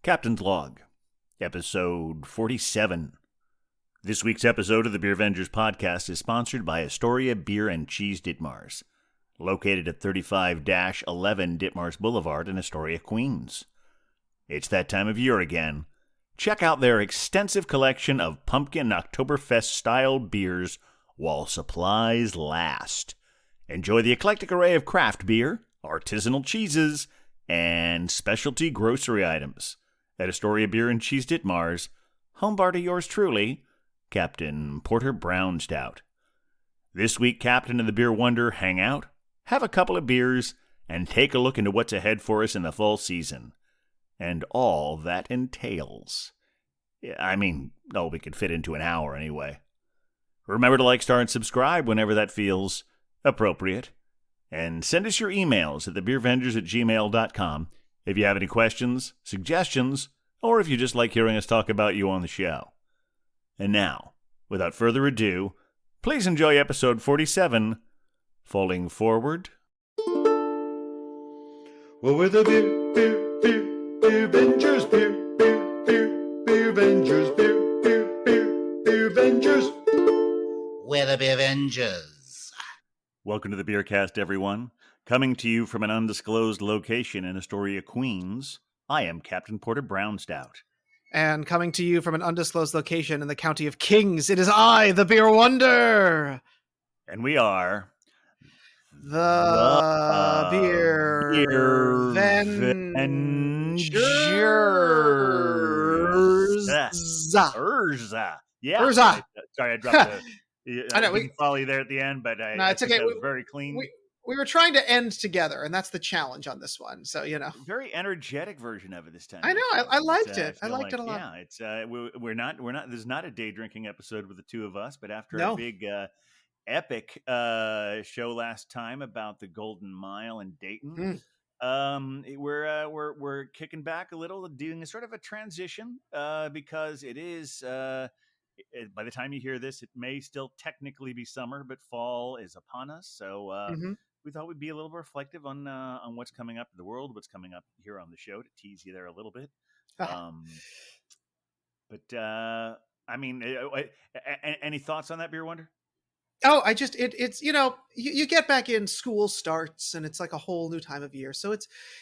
Captain's Log, Episode 47. This week's episode of the Beer Vengers podcast is sponsored by Astoria Beer and Cheese Ditmars, located at 35-11 Ditmars Boulevard in Astoria, Queens. It's that time of year again. Check out their extensive collection of pumpkin Oktoberfest-style beers while supplies last. Enjoy the eclectic array of craft beer, artisanal cheeses, and specialty grocery items at Astoria Beer and Cheese Ditmars, home bar to yours truly, Captain Porter Brown Stout. This week, Captain and the Beer Wonder hang out, have a couple of beers, and take a look into what's ahead for us in the fall season, and all that entails. We could fit into an hour anyway. Remember to like, star, and subscribe whenever that feels appropriate. And send us your emails at thebeervengers@gmail.com if you have any questions, suggestions, or if you just like hearing us talk about you on the show. And now, without further ado, please enjoy episode 47, Falling Forward. Well, we're the Beer Vengers, Beer Vengers, Beer Vengers. We're the Beer Vengers. Welcome to the Beercast, everyone. Coming to you from an undisclosed location in Astoria, Queens, I am Captain Porter Brown Stout. And coming to you from an undisclosed location in the county of Kings, it is I, the Beer Wonder. And we are the Beer Vengers. Yeah. Urza. Sorry, I dropped I know, didn't follow you there at the end, but No, it's okay. That was very clean. We were trying to end together, and that's the challenge on this one. So, very energetic version of it this time. I know. I liked it. I liked it a lot. Yeah, it's we're not. This is not a day drinking episode with the two of us, but after a big epic show last time about the Golden Mile in Dayton, we're kicking back a little, doing a sort of a transition because it is. By the time you hear this, it may still technically be summer, but fall is upon us. So we thought we'd be a little reflective on what's coming up in the world, what's coming up here on the show, to tease you there a little bit. Any thoughts on that, Beer Wonder? Oh, it's you get back in, school starts, and it's like a whole new time of year. So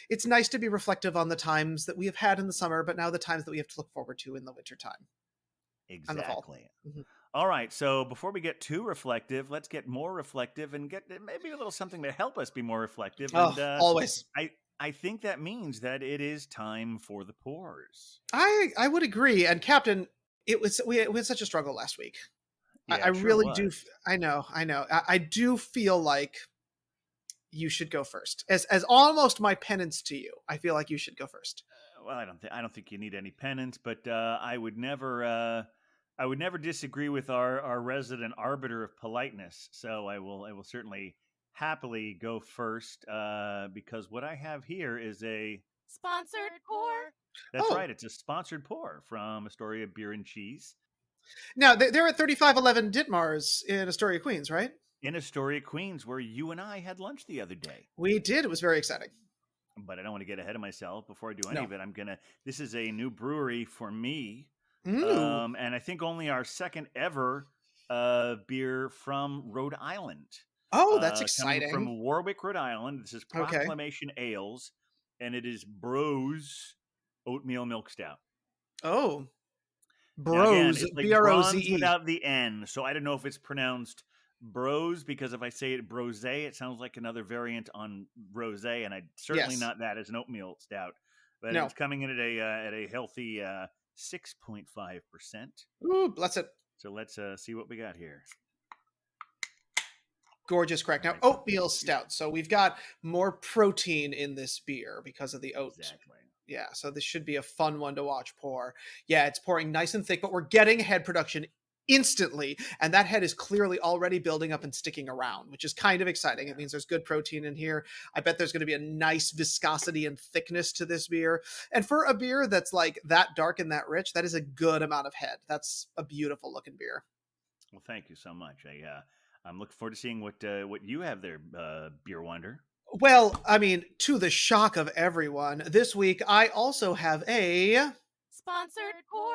it's nice to be reflective on the times that we have had in the summer, but now the times that we have to look forward to in the wintertime. Exactly. All right. So before we get too reflective, let's get more reflective and get maybe a little something to help us be more reflective. Always. I think that means that it is time for the pours. I would agree. And Captain, we had such a struggle last week. Yeah, I really do. I know. I do feel like you should go first, as almost my penance to you. I feel like you should go first. Well, I don't think you need any penance, but I would never disagree with our resident arbiter of politeness. So I will certainly happily go first because what I have here is a sponsored pour. That's right. It's a sponsored pour from Astoria Beer and Cheese. Now they're at 3511 Ditmars in Astoria, Queens, right? In Astoria, Queens, where you and I had lunch the other day. We did. It was very exciting. But I don't want to get ahead of myself before I do any of it. This is a new brewery for me. And I think only our second ever beer from Rhode Island. Oh, that's exciting. From Warwick, Rhode Island. This is Proclamation Ales, and it is Bros Oatmeal Milk Stout. Oh, Bros, like B-R-O-Z-E. without the N, so I don't know if it's pronounced Bros, because if I say it brose, it sounds like another variant on rosé, and certainly not that as an oatmeal stout. But it's coming in at a healthy 6.5%. Ooh, bless it. So let's see what we got here. Gorgeous crack. Now, oatmeal stout. So we've got more protein in this beer because of the oat. Exactly. Yeah, so this should be a fun one to watch pour. Yeah, it's pouring nice and thick, but we're getting head production instantly, and that head is clearly already building up and sticking around, which is kind of exciting. It means there's good protein in here. I bet there's going to be a nice viscosity and thickness to this beer. And for a beer that's like that dark and that rich, that is a good amount of head. That's a beautiful looking beer. Well, thank you so much. I'm looking forward to seeing what you have there, Beer Wonder. Well, I mean, to the shock of everyone, this week I also have a Sponsored pour.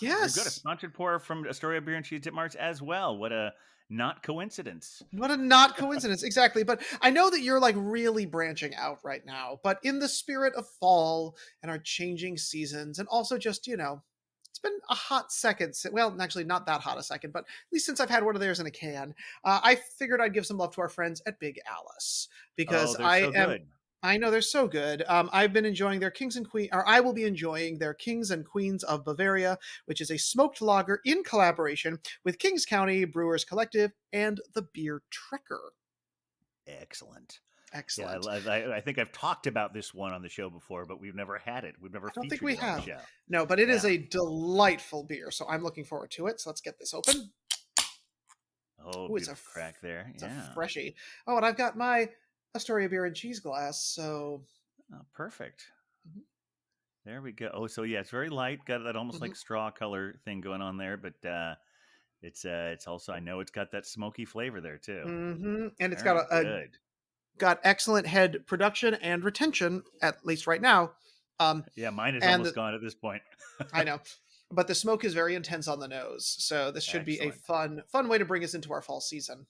Very good. A yes. sponsored pour from Astoria Beer and Cheese Dip Marts as well. What a not coincidence. What a not coincidence, exactly. But I know that you're like really branching out right now. But in the spirit of fall and our changing seasons, and also just it's been a hot second. Well, actually, not that hot a second, but at least since I've had one of theirs in a can, I figured I'd give some love to our friends at Big Alice Oh, because they're so good. I know they're so good. I've been enjoying their Kings and Queens, or I will be enjoying their Kings and Queens of Bavaria, which is a smoked lager in collaboration with Kings County Brewers Collective and the Beer Trekker. Excellent. Excellent. Yeah, I think I've talked about this one on the show before, but we've never had it. We've never I don't featured think we it on the have. show. No, but it is Yeah. a delightful beer, so I'm looking forward to it. So let's get this open. Oh, Ooh, it's a beautiful crack there. It's Yeah. a freshie. Oh, and I've got my Astoria beer and cheese glass. So Oh, perfect. Mhm. There we go. Oh, so yeah, it's very light. Got that almost like Mhm. straw color thing going on there, but it's also, I know it's got that smoky flavor there too. And it's Very got good. got excellent head production and retention, at least right now. Yeah, mine is And almost gone at this point. I know, but the smoke is very intense on the nose. So this should be a Excellent. fun way to bring us into our fall season.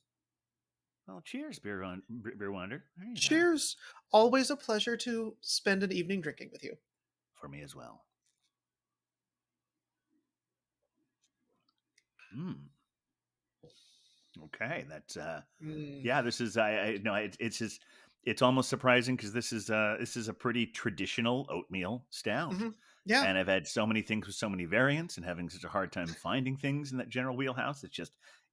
Well, cheers, beer wonder. There you go. Cheers! Always a pleasure to spend an evening drinking with you. For me as well. Okay, that's Mm. yeah. This is I no. It's just it's almost surprising because this is a pretty traditional oatmeal stout, Mhm. Yeah. and I've had so many things with so many variants, and having such a hard time finding things in that general wheelhouse.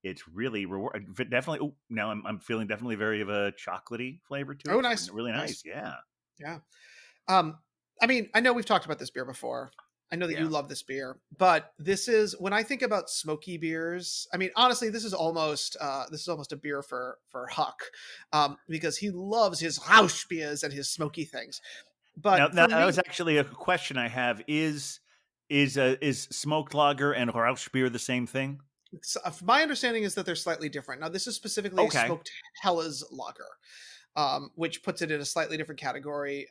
It's really reward. Definitely. Oh, now I'm feeling definitely very of a chocolatey flavor to it. Oh, It's nice. really Nice. nice. Yeah. Yeah. Um, I mean, I know we've talked about this beer before. I know that you Yeah. love this beer, but this is when I think about smoky beers. I mean, honestly, this is almost a beer for Huck, because he loves his Rausch beers and his smoky things. Now, But now for that was me, actually a question I have. Is smoked lager and Rauch beer the same thing? my understanding is that they're slightly different. Now, this is specifically a Okay. smoked Hellas lager. Which puts it in a slightly different category.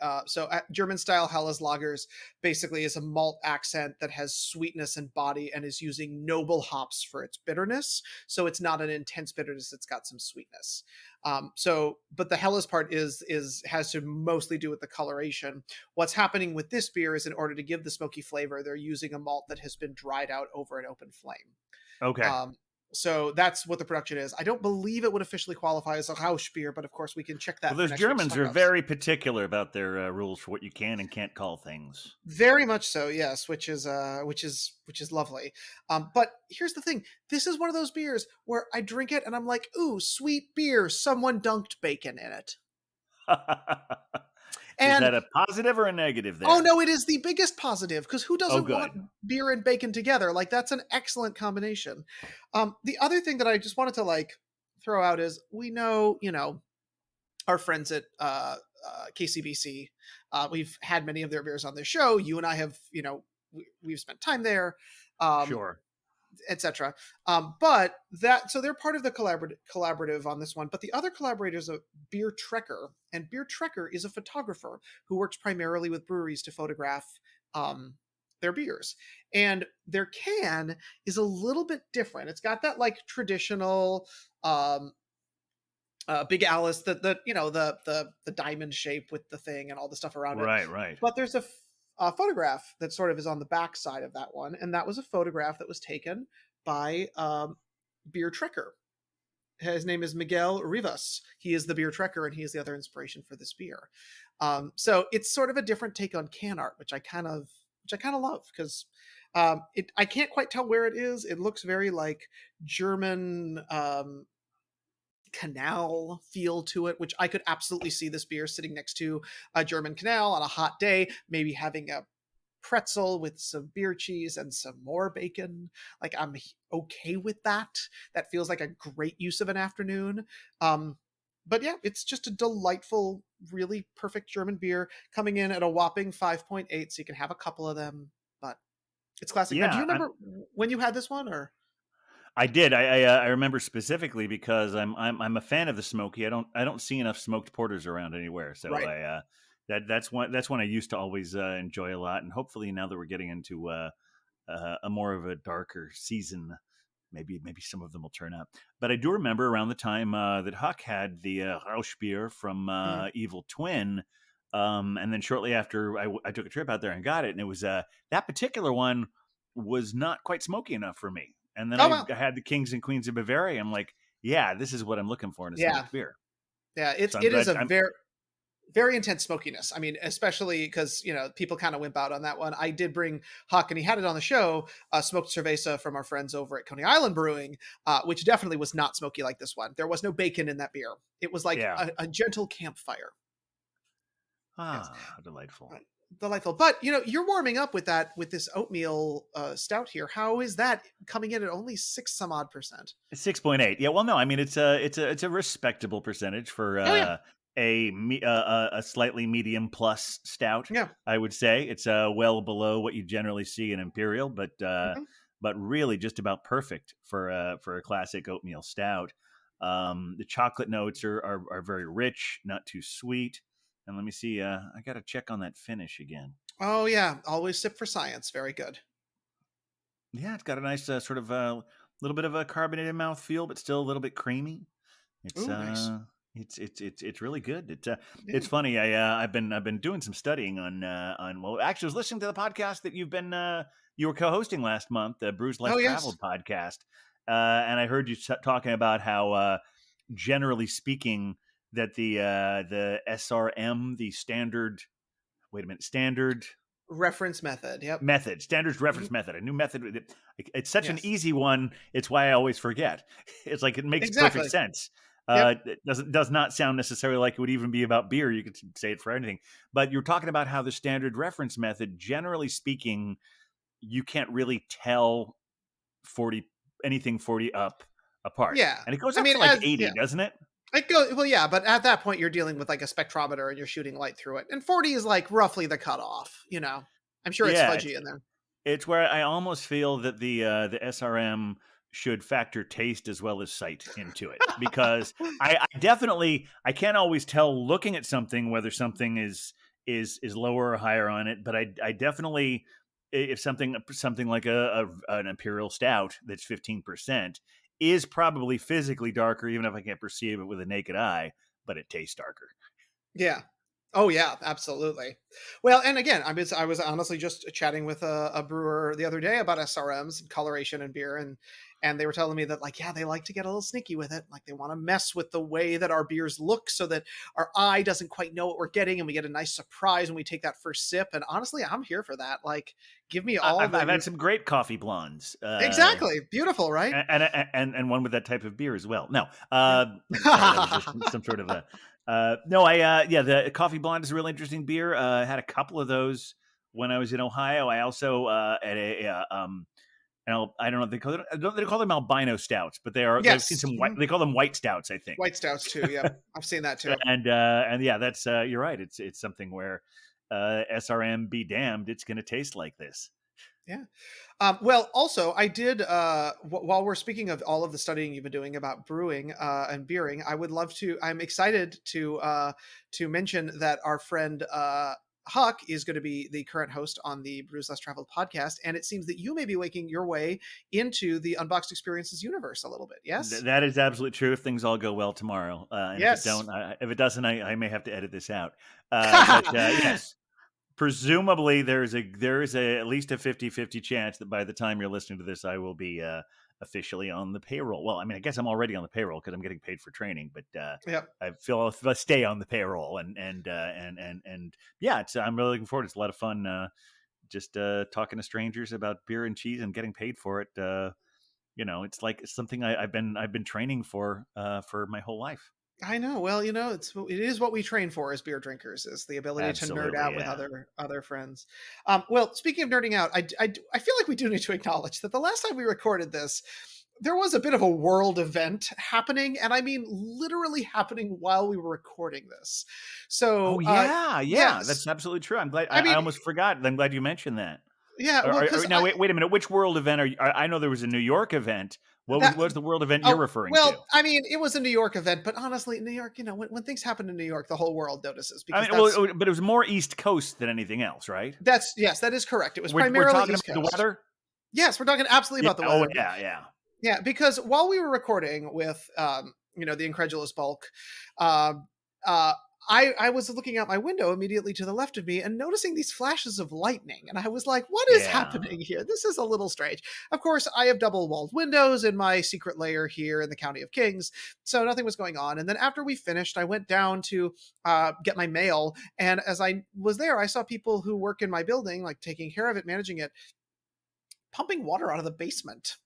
German style Helles lagers basically is a malt accent that has sweetness and body and is using noble hops for its bitterness. So it's not an intense bitterness; it's got some sweetness. But the Helles part has to mostly do with the coloration. What's happening with this beer is in order to give the smoky flavor, they're using a malt that has been dried out over an open flame. Okay. Um, so that's what the production is. I don't believe it would officially qualify as a Rausch beer, but of course we can check that Well, for those next week's Germans are Stuckhouse. very particular about their rules for what you can and can't call things. Very much so, yes, which is lovely. But here's the thing: this is one of those beers where I drink it and I'm like, "Ooh, sweet beer! Someone dunked bacon in it." Is And that a positive or a negative oh there? no, it is the biggest positive because who Oh, doesn't want good. beer and bacon together? Like that's an excellent combination. The other thing that I just wanted to like throw out is we know, our friends at KCBC. We've had many of their beers on this show. You and I have, we've spent time there, Sure. etc. But that so they're part of the collaborative on this one. But the other collaborator is a Beer Trekker, and Beer Trekker is a photographer who works primarily with breweries to photograph their beers. And their can is a little bit different. It's got that like traditional Big Alice, the diamond shape with the thing and all the stuff around it. Right, right. But there's a photograph that sort of is on the back side of that one, and that was a photograph that was taken by Beer Trekker. His name is Miguel Rivas. He is the Beer Trekker, and he is the other inspiration for this beer. So it's sort of a different take on can art, which I kind of love because I can't quite tell where it is. It looks very like German canal feel to it, which I could absolutely see this beer sitting next to a German canal on a hot day, maybe having a pretzel with some beer cheese and some more bacon. Like I'm okay with that. That feels like a great use of an afternoon. But yeah, it's just a delightful, really perfect German beer coming in at a whopping 5.8, so you can have a couple of them. But it's classic. Now, do you Yeah, remember when you had this one, or? I did. I remember specifically because I'm a fan of the smoky. I don't see enough smoked porters around anywhere. So Right. that's one I used to always enjoy a lot. And hopefully now that we're getting into a more of a darker season, maybe some of them will turn up. But I do remember around the time that Huck had the Rauschbier from Mm. Evil Twin. And then shortly after, I took a trip out there and got it, and it was that particular one was not quite smoky enough for me. And then Oh I well. had the Kings and Queens of Bavaria. I'm like, yeah, this is what I'm looking for in a Yeah. smoked beer. Yeah. So I'm It is glad. a very intense smokiness. I mean, especially because people kind of wimp out on that one. I did bring Huck, and he had it on the show. Smoked cerveza from our friends over at Coney Island Brewing, which definitely was not smoky like this one. There was no bacon in that beer. It was like Yeah. a gentle campfire. Yes, How delightful. delightful. But you're warming up with this oatmeal stout here. How is that coming in at only 6 some odd %? 6.8. Yeah, well, no, I mean it's a respectable percentage for Oh yeah, a slightly medium plus stout. yeah. I would say it's well below what you generally see in imperial, Mhm. but really just about perfect for a classic oatmeal stout. The chocolate notes are very rich, not too sweet. And let me see. I got to check on that finish again. Oh yeah, always sip for science. Very good. Yeah, it's got a nice sort of little bit of a carbonated mouthfeel, but still a little bit creamy. It's Ooh, nice. it's really good. It's Yeah. funny. I've been doing some studying on well, actually, I was listening to the podcast that you were co-hosting last month, the Brews Less Oh yes. Traveled podcast, and I heard you talking about how generally speaking that the SRM, the standard. Wait a minute, standard Reference method. Yep. standards Mhm. reference method, a new method. It's such an Yes. easy one. It's why I always forget. It's like it makes perfect Exactly. sense. Yep. It does not sound necessarily like it would even be about beer. You could say it for anything. But you're talking about how the standard reference method, generally speaking, you can't really tell 40 anything 40 up apart, Yeah. and it goes I up mean, to like as 80, yeah, doesn't it? it go well, yeah, but at that point you're dealing with like a spectrometer and you're shooting light through it. And 40 is like roughly the cutoff. I'm sure it's Yeah, fudgy in there. it's where I almost feel that the SRM should factor taste as well as sight into it, because I definitely I can't always tell looking at something whether something is lower or higher on it, but I definitely, if something like an imperial stout that's 15% is probably physically darker, even if I can't perceive it with a naked eye, but it tastes darker. Yeah. Oh yeah, absolutely. Well, and again, I was honestly just chatting with a brewer the other day about SRMs and coloration and beer, and they were telling me that like yeah, they like to get a little sneaky with it. Like they want to mess with the way that our beers look so that our eye doesn't quite know what we're getting and we get a nice surprise when we take that first sip. And honestly, I'm here for that. Like give me all I've the had some great coffee blondes. exactly. Beautiful, right? And one with that type of beer as well. No, Yeah. I'm sorry, that was just some sort of a no. Yeah, the coffee blonde is a really interesting beer. I had a couple of those when I was in Ohio. I also at I don't know if they call it, they call them albino stouts, but I've seen Yes. some white, Mhm. they call them white stouts, I think. White stouts too. Yep. I've seen that too. And yeah, that's you're right. It's something where SRM be damned, it's going to taste like this. Yeah. Well, also, I did. While we're speaking of all of the studying you've been doing about brewing and beering, I would love to. I'm excited to mention that our friend Huck is going to be the current host on the Brews Less Traveled podcast, and it seems that you may be making your way into the Unboxed Experiences universe a little bit. Yes. That is absolutely true if things all go well tomorrow. And Yes. if it doesn't, I may have to edit this out. But yes, presumably there is at least a 50-50 chance that by the time you're listening to this, I will be officially on the payroll. Well, I mean, I guess I'm already on the payroll because I'm getting paid for training, but Yep. I feel if I stay on the payroll and yeah, I'm really looking forward. It's a lot of fun. Just talking to strangers about beer and cheese and getting paid for it. It's something I've been training for my whole life. I know. Well, it is what we train for as beer drinkers is the ability to nerd Absolutely, out with yeah. other friends. Well, speaking of nerding out, I feel like we do need to acknowledge that the last time we recorded this, there was a bit of a world event happening, and I mean literally happening while we were recording this. Oh So, yeah, yeah, yes, that's absolutely true. I'm glad. I I mean, almost forgot. I'm glad you mentioned that. Yeah, well, because Now, wait a minute. Which world event are you? I know there was a New York event. What was the world event you're oh, referring to? well, I mean, it was a New York event, but honestly, New York, when things happen in New York, the whole world notices I because mean, well, but it was more East Coast than anything else, right? yes, that is correct. It was We're primarily talking East about the Coast. weather. Yes, we're talking absolutely Yeah. about the Oh, weather. yeah. Yeah, because while we were recording with the incredulous bulk, um, uh, I was looking out my window immediately to the left of me and noticing these flashes of lightning, and I was like, "What is Yeah. happening here? This is a little strange." Of course, I have double-walled windows in my secret lair here in the County of Kings, so nothing was going on. And then after we finished, I went down to get my mail, and as I was there, I saw people who work in my building, like taking care of it, managing it, pumping water out of the basement.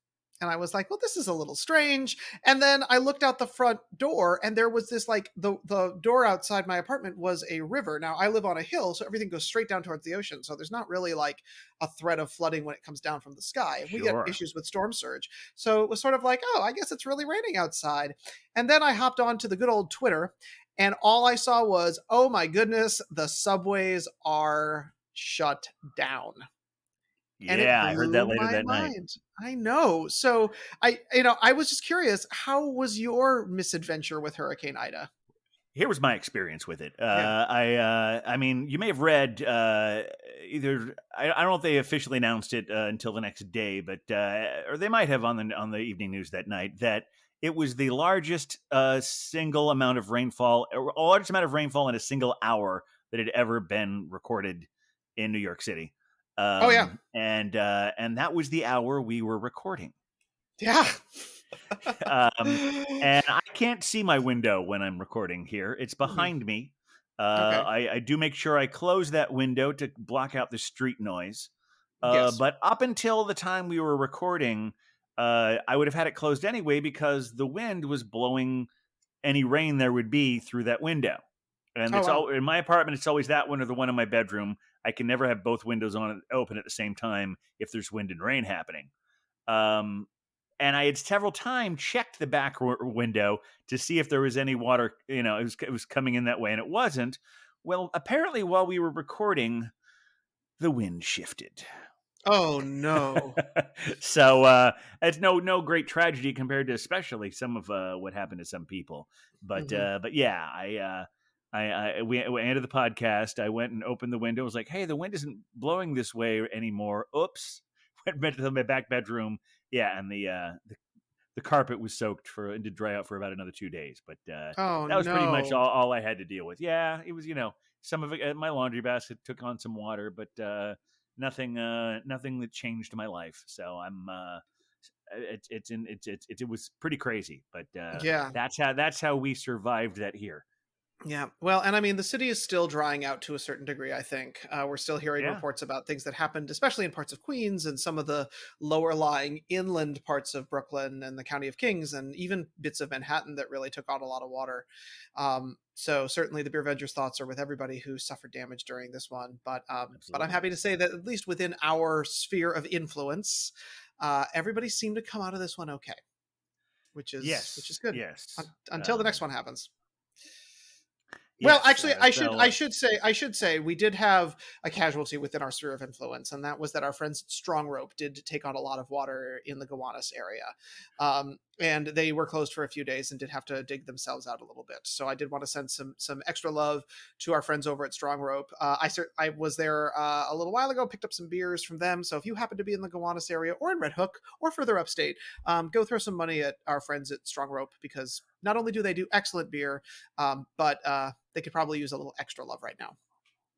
And I was like, well, this is a little strange. And then I looked out the front door and there was this like the door outside my apartment was a river. Now I live on a hill, so everything goes straight down towards the ocean. So there's not really like a threat of flooding when it comes down from the sky. We get Sure. issues with storm surge. So it was sort of like, oh, I guess it's really raining outside. And then I hopped on to the good old Twitter and all I saw was, oh my goodness, the subways are shut down. And it Yeah, I heard that blew later my that night. mind. I know. So I was just curious, how was your misadventure with Hurricane Ida? Here was my experience with it. Yeah. I mean, you may have read either. I don't know if they officially announced it until the next day, but or they might have on the evening news that night that it was the largest single amount of rainfall, or largest amount of rainfall in a single hour that had ever been recorded in New York City. Oh yeah. And that was the hour we were recording. Yeah. And I can't see my window when I'm recording here. It's behind me. Okay. I do make sure I close that window to block out the street noise. Yes. But up until the time we were recording, I would have had it closed anyway because the wind was blowing any rain there would be through that window. And Oh it's wow. all in my apartment. It's always that one or the one in my bedroom. I can never have both windows on open at the same time if there's wind and rain happening. And I had several times checked the back window to see if there was any water. It was coming in that way, and it wasn't. Well, apparently, while we were recording, the wind shifted. Oh no. So it's no great tragedy compared to especially some of what happened to some people. But yeah, we ended the podcast. I went and opened the window. I was like, hey, the wind isn't blowing this way anymore. Oops. Went back to my back bedroom. Yeah, and the carpet was soaked and did dry out for about another 2 days. But Oh that was pretty much no. all I had to deal with. Yeah, it was some of it. My laundry basket took on some water, but nothing that changed my life. So I'm it was pretty crazy, but Yeah. that's how we survived that here. Yeah. Well, and I mean, the city is still drying out to a certain degree, I think. We're still hearing Yeah. reports about things that happened, especially in parts of Queens and some of the lower lying inland parts of Brooklyn and the County of Kings, and even bits of Manhattan that really took on a lot of water. So certainly the Beer Vengers thoughts are with everybody who suffered damage during this one. But I'm Absolutely. happy to say that at least within our sphere of influence, everybody seemed to come out of this one okay, which is good. Yes. Until the next one happens. Yes, Well, actually, I should say we did have a casualty within our sphere of influence, and that was that our friends at Strong Rope did take on a lot of water in the Gowanus area, and they were closed for a few days and did have to dig themselves out a little bit. So I did want to send some extra love to our friends over at Strong Rope. I was there a little while ago, picked up some beers from them. So if you happen to be in the Gowanus area or in Red Hook or further upstate, go throw some money at our friends at Strong Rope because not only do they do excellent beer, but they could probably use a little extra love right now.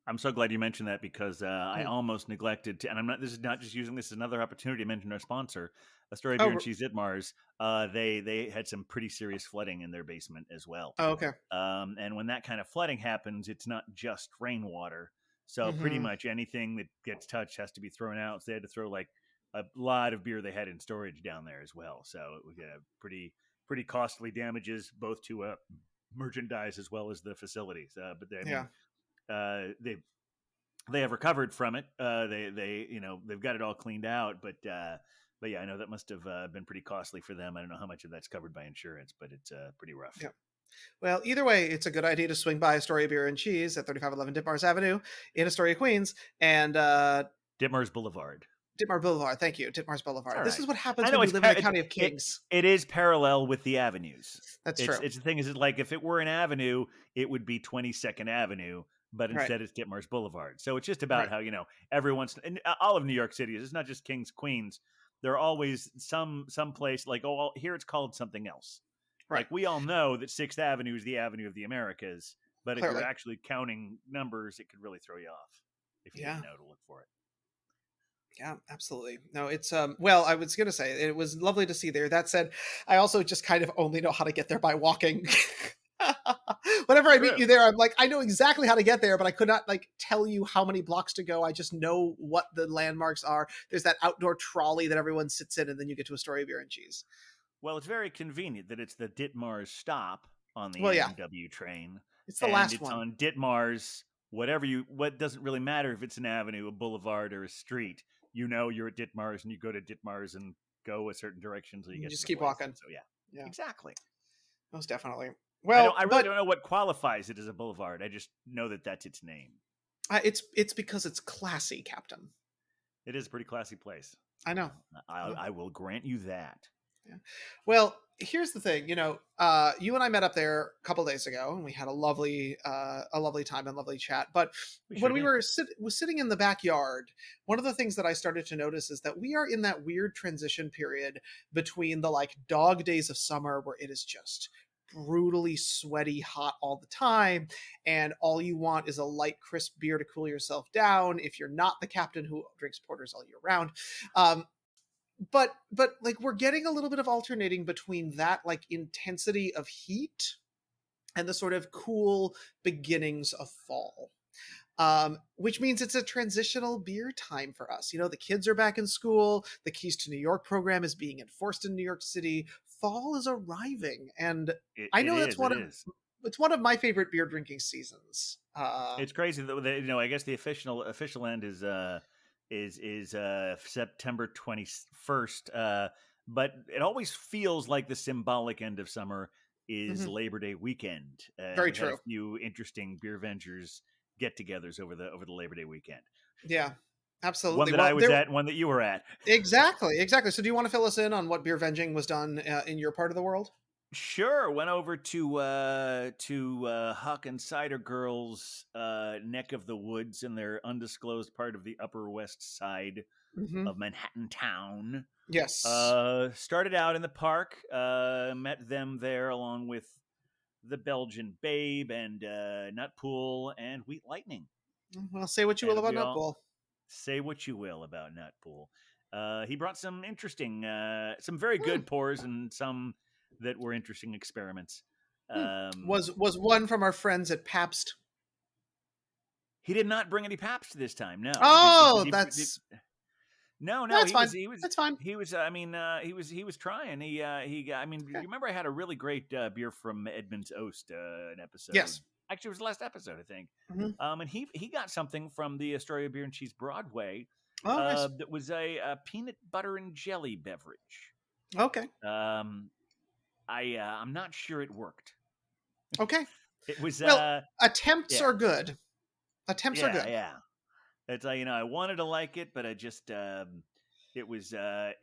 I'm so glad you mentioned that because I almost neglected to, and I'm not. This is not just using this as another opportunity to mention our sponsor, Astoria Beer and Cheese Ditmars. They had some pretty serious flooding in their basement as well. Oh, okay. And when that kind of flooding happens, it's not just rainwater. So pretty much anything that gets touched has to be thrown out. So they had to throw like a lot of beer they had in storage down there as well. So it was pretty costly damages both to merchandise as well as the facilities. But they have recovered from it. They've got it all cleaned out. But yeah, I know that must have been pretty costly for them. I don't know how much of that's covered by insurance, but it's pretty rough. Yeah. Well, either way, it's a good idea to swing by Astoria Beer and Cheese at 3511 Ditmars Avenue in Astoria, Queens, and Ditmars Boulevard. Ditmars Boulevard. Thank you. Ditmars Boulevard. All This right. is what happens I know when you it's live in the County of Kings. it is parallel with the avenues. That's true. It's the thing is like if it were an avenue, it would be 22nd Avenue, but instead it's Ditmars Boulevard. So it's just about how, everyone's in all of New York City. It's not just Kings, Queens. There are always some place like, oh, here it's called something else. Right. Like we all know that 6th Avenue is the Avenue of the Americas, but Clearly. if you're actually counting numbers, it could really throw you off if you didn't know to look for it. Yeah, absolutely. No, it's well, I was gonna say it was lovely to see there. That said, I also just kind of only know how to get there by walking. Whenever I meet you there, I'm like, I know exactly how to get there, but I could not like tell you how many blocks to go. I just know what the landmarks are. There's that outdoor trolley that everyone sits in, and then you get to Astoria Beer and Cheese. Well, it's very convenient that it's the Ditmars stop on the NW train. It's the last it's one. on Ditmars. What doesn't really matter if it's an avenue, a boulevard, or a street. You know you're at Ditmars, and you go to Ditmars and go a certain direction so you get just to keep walking. So yeah, exactly. Most definitely. Well, I really don't know what qualifies it as a boulevard. I just know that that's its name. It's because it's classy, Captain. It is a pretty classy place. I know. I will grant you that. Yeah. Well, here's the thing. You and I met up there a couple days ago, and we had a lovely time and lovely chat. But when we were sitting in the backyard, one of the things that I started to notice is that we are in that weird transition period between the like dog days of summer, where it is just brutally sweaty hot all the time, and all you want is a light crisp beer to cool yourself down if you're not the captain who drinks porters all year round. But like we're getting a little bit of alternating between that like intensity of heat and the sort of cool beginnings of fall. Which means it's a transitional beer time for us. The kids are back in school. The Keys to New York program is being enforced in New York City. Fall is arriving, and I know it's one of my favorite beer drinking seasons. It's crazy that I guess the official end is September 21st. But it always feels like the symbolic end of summer is Labor Day weekend. Very true. Had a few interesting beer vengers get-togethers over the Labor Day weekend. Yeah, absolutely. One that I was at, and one that you were at. Exactly. So do you want to fill us in on what beer venging was done in your part of the world? Sure. Went over to Huck and Cider Girls' neck of the woods in their undisclosed part of the Upper West Side of Manhattan town. Yes. Started out in the park. Met them there along with the Belgian Babe and Nutpool and Wheat Lightning. Well, say what you will about Nutpool. Say what you will about Nutpool. He brought some interesting, some very good pours and some that were interesting experiments. Was one from our friends at Pabst? He did not bring any Pabst this time. No. Oh, No, that's fine. That's fine. He was. He was trying. You remember I had a really great beer from Edmund's Oast, an episode. Yes, actually, it was the last episode, I think. And he got something from the Astoria Beer and Cheese Broadway. Nice. That was a peanut butter and jelly beverage. Okay. I'm not sure it worked. Okay. It was attempts are good. Attempts are good. Yeah. It's I wanted to like it, but I just it was I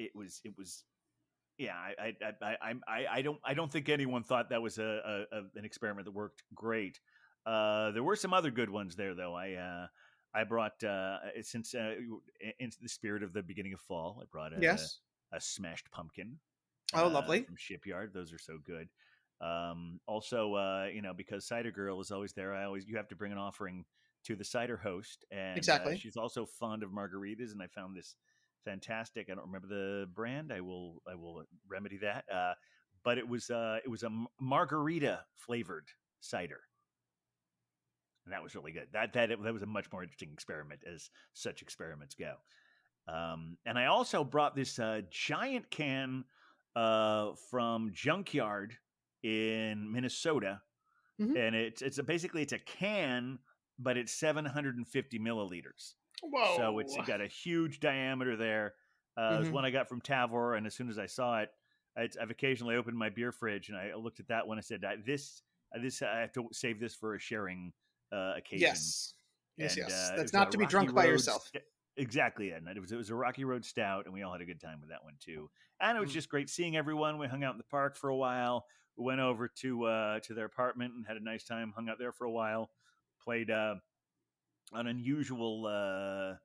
don't think anyone thought that was an experiment that worked great. There were some other good ones there though. I brought since in the spirit of the beginning of fall, I brought a smashed pumpkin. Oh, lovely. From Shipyard. Those are so good. Also, because Cider Girl is always there, you have to bring an offering to the cider host, and exactly. She's also fond of margaritas, and I found this fantastic. I don't remember the brand. I will remedy that. But it was a margarita flavored cider, and that was really good. That was a much more interesting experiment, as such experiments go. And I also brought this giant can from Junkyard in Minnesota, and it's basically a can, but it's 750 milliliters. Whoa! So it's got a huge diameter there. It was one I got from Tavor, and as soon as I saw it, I've occasionally opened my beer fridge and I looked at that one. I said, "This I have to save this for a sharing occasion." Yes. That's not to be drunk by yourself. Exactly. And it was a Rocky Road Stout, and we all had a good time with that one too. And it was Mm. just great seeing everyone. We hung out in the park for a while. We went over to their apartment and had a nice time. Hung out there for a while. Played an unusual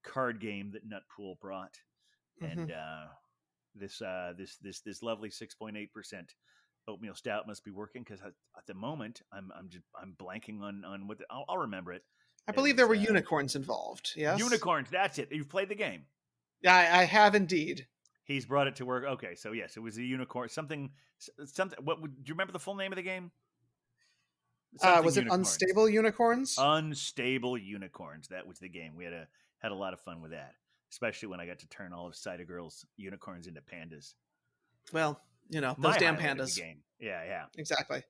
card game that Nutpool brought, Mhm. and this lovely 6.8% oatmeal stout must be working because at the moment I'm blanking on what I'll remember it. I It believe there was were unicorns involved. Yes. unicorns. That's it. You've played the game. Yeah, I have indeed. He's brought it to work. Okay, so yes, it was a unicorn. Something. Do you remember the full name of the game? Something Was it unicorns. Unstable Unicorns? Unstable unicorns. That was the game. We had a lot of fun with that, especially when I got to turn all of Cider Girl's unicorns into pandas. Well, those My damn highlight of the pandas. game. Yeah. Exactly.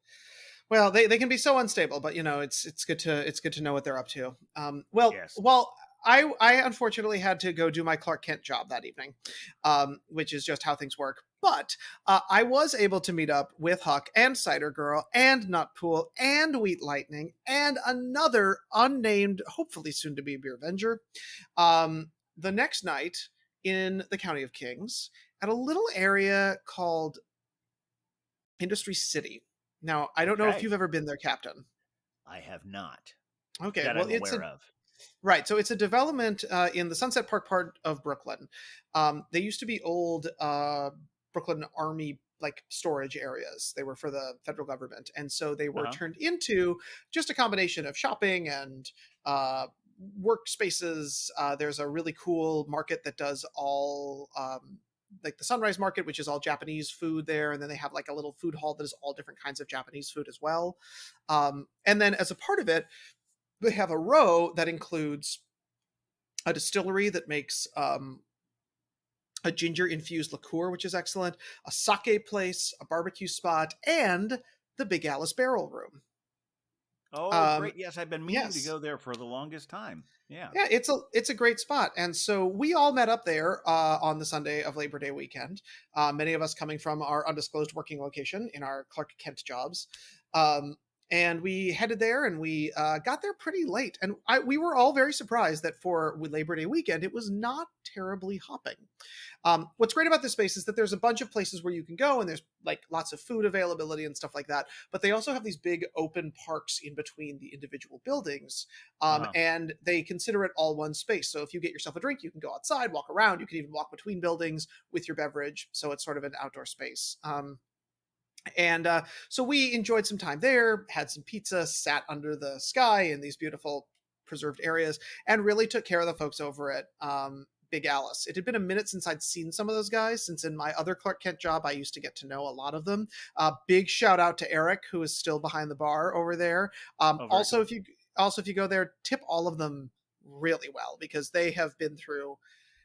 Well, they can be so unstable, but it's good to know what they're up to. Yes. Well, I unfortunately had to go do my Clark Kent job that evening, which is just how things work. But I was able to meet up with Huck and Cider Girl and Nutpool and Wheat Lightning and another unnamed, hopefully soon to be Beer Avenger, the next night in the County of Kings at a little area called Industry City. Now, I don't know if Okay. you've ever been there, Captain. I have not. Okay, That well, I'm it's aware of. right. So it's a development in the Sunset Park part of Brooklyn. They used to be old Brooklyn Army like storage areas. They were for the federal government, and so they were Uh-huh. turned into just a combination of shopping and workspaces. There's a really cool market that does all like the Sunrise Market, which is all Japanese food there, and then they have like a little food hall that is all different kinds of Japanese food as well. And then as a part of it, they have a row that includes a distillery that makes a ginger infused liqueur, which is excellent, a sake place, a barbecue spot, and the Big Alice Barrel Room. Oh, great. Yes, I've been meaning to Yes. go there for the longest time. Yeah. Yeah, it's a great spot, and so we all met up there on the Sunday of Labor Day weekend. Many of us coming from our undisclosed working location in our Clark Kent jobs, and we headed there, and we got there pretty late, and we were all very surprised that for Labor Day weekend it was not terribly hopping. What's great about this space is that there's a bunch of places where you can go, and there's like lots of food availability and stuff like that. But they also have these big open parks in between the individual buildings, Uh-huh. and they consider it all one space. So if you get yourself a drink, you can go outside, walk around. You can even walk between buildings with your beverage. So it's sort of an outdoor space. And so we enjoyed some time there, had some pizza, sat under the sky in these beautiful preserved areas, and really took care of the folks over at Big Alice. It had been a minute since I'd seen some of those guys, since in my other Clark Kent job, I used to get to know a lot of them. Big shout out to Eric, who is still behind the bar over there. Very Also, cool. if you go there, tip all of them really well, because they have been through.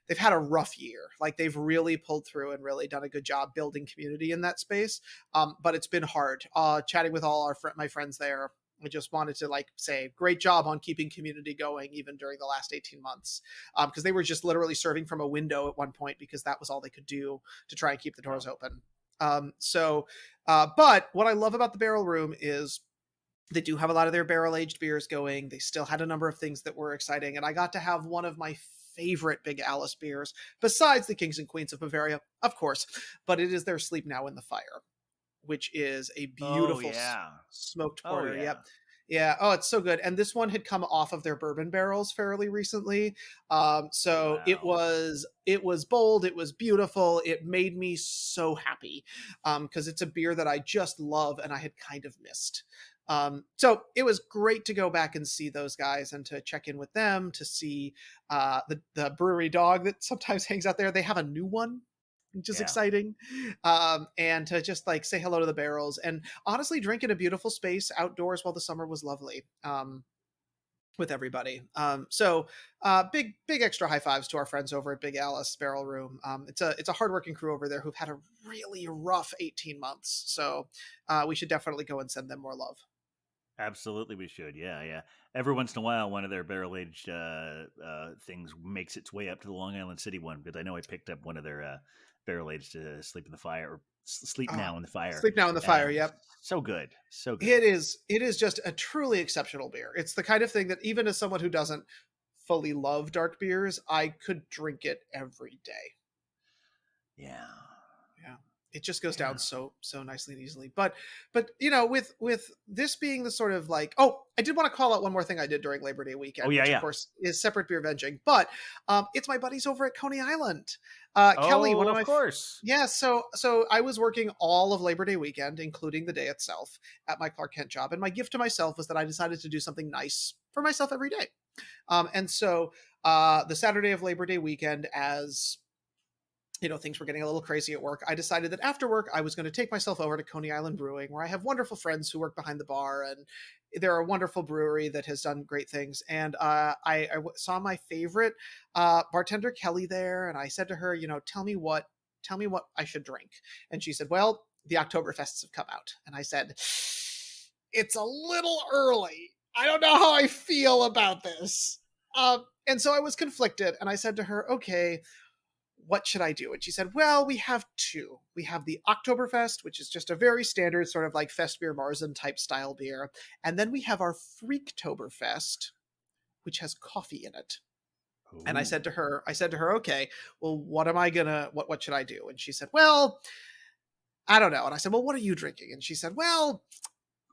They've had a rough year. Like they've really pulled through and really done a good job building community in that space. But it's been hard. Chatting with all my friends there, I just wanted to like say great job on keeping community going even during the last 18 months, because they were just literally serving from a window at one point because that was all they could do to try and keep the doors open. But what I love about the Barrel Room is they do have a lot of their barrel aged beers going. They still had a number of things that were exciting, and I got to have one of my favorite Big Alice beers besides the Kings and Queens of Bavaria, of course, but it is their Sleep Now in the Fire, which is a beautiful smoked porter. Yeah. Yep. Yeah. Oh, it's so good. And this one had come off of their bourbon barrels fairly recently. So it Wow. was bold. It was beautiful. It made me so happy. Because it's a beer that I just love and I had kind of missed. So it was great to go back and see those guys and to check in with them, to see the brewery dog that sometimes hangs out there. They have a new one, which is exciting, and to just like say hello to the barrels and honestly drink in a beautiful space outdoors while the summer was lovely, with everybody. Big extra high fives to our friends over at Big Alice Barrel Room. It's a hardworking crew over there who've had a really rough 18 months, so we should definitely go and send them more love. Absolutely, we should. Yeah. Every once in a while, one of their barrel aged things makes its way up to the Long Island City one, because I know I picked up one of their barrel aged Sleep in the Fire, or Sleep Now in the Fire. Sleep Now in the Fire. Yep. So good. It is just a truly exceptional beer. It's the kind of thing that even as someone who doesn't fully love dark beers, I could drink it every day. Yeah. Yeah. It just goes Yeah. down so nicely and easily. But with this being the sort of like, oh, I did want to call out one more thing I did during Labor Day Oh weekend, yeah, which of yeah. course is separate beer venging, but it's my buddies over at Coney Island. Kelly, one Oh, of of my course. yeah, so I was working all of Labor Day weekend, including the day itself, at my Clark Kent job, and my gift to myself was that I decided to do something nice for myself every day. And so the Saturday of Labor Day weekend, as things were getting a little crazy at work, I decided that after work, I was going to take myself over to Coney Island Brewing, where I have wonderful friends who work behind the bar, and they're a wonderful brewery that has done great things. And I saw my favorite bartender Kelly there, and I said to her, tell me what I should drink. And she said, well, the Oktoberfests have come out. And I said, it's a little early. I don't know how I feel about this. And so I was conflicted, and I said to her, okay, what should I do? And she said, well, we have two. We have the Oktoberfest, which is just a very standard sort of like Festbier Marzen type style beer. And then we have our Freaktoberfest, which has coffee in it. Ooh. And I said to her, okay, well, what should I do? And she said, well, I don't know. And I said, well, what are you drinking? And she said, well,